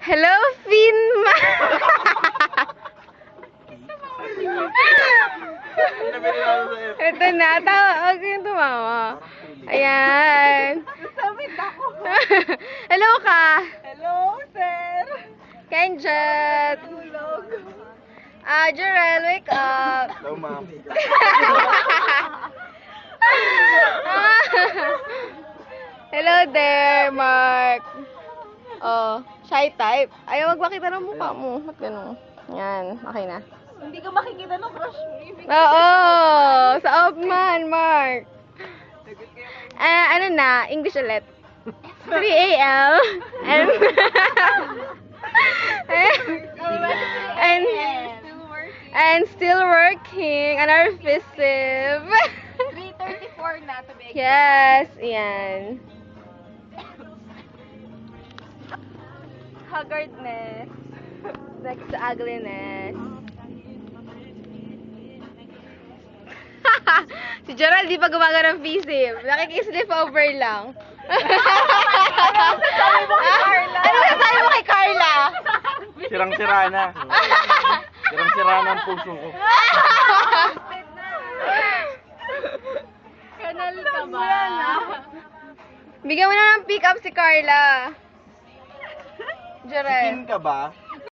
Hello, Finma! Ito na, tawag yung tumawa. Ayan. Hello ka! Hello, sir! Kenjet! Tulog. Jarel, wake up! Hello, ma'am. Hello there, Mark. Oh, shy type. Ayaw magpakita ng mukha mo. Ba't ganun? Yan, okay na. Hindi ka makikita ng crush mo. Oo, sa off man, Mark. Ano na, English ulit. 3 a.m. And, and still working on our FISIV. 3:34 na to be exact. Yes, yan. Haggardness next to ugliness. Si Gerald di pa gumagana ng FISIV. Nakikisleep over lang. Ano sasabi mo kay Carla? Ano sasabi mo kay Carla? Sirang-sira na. Sirang-sira na ang puso ko. Kanal ka ba? Bigyan mo na ng pick up si Carla. Chicken Gerald. ka ba?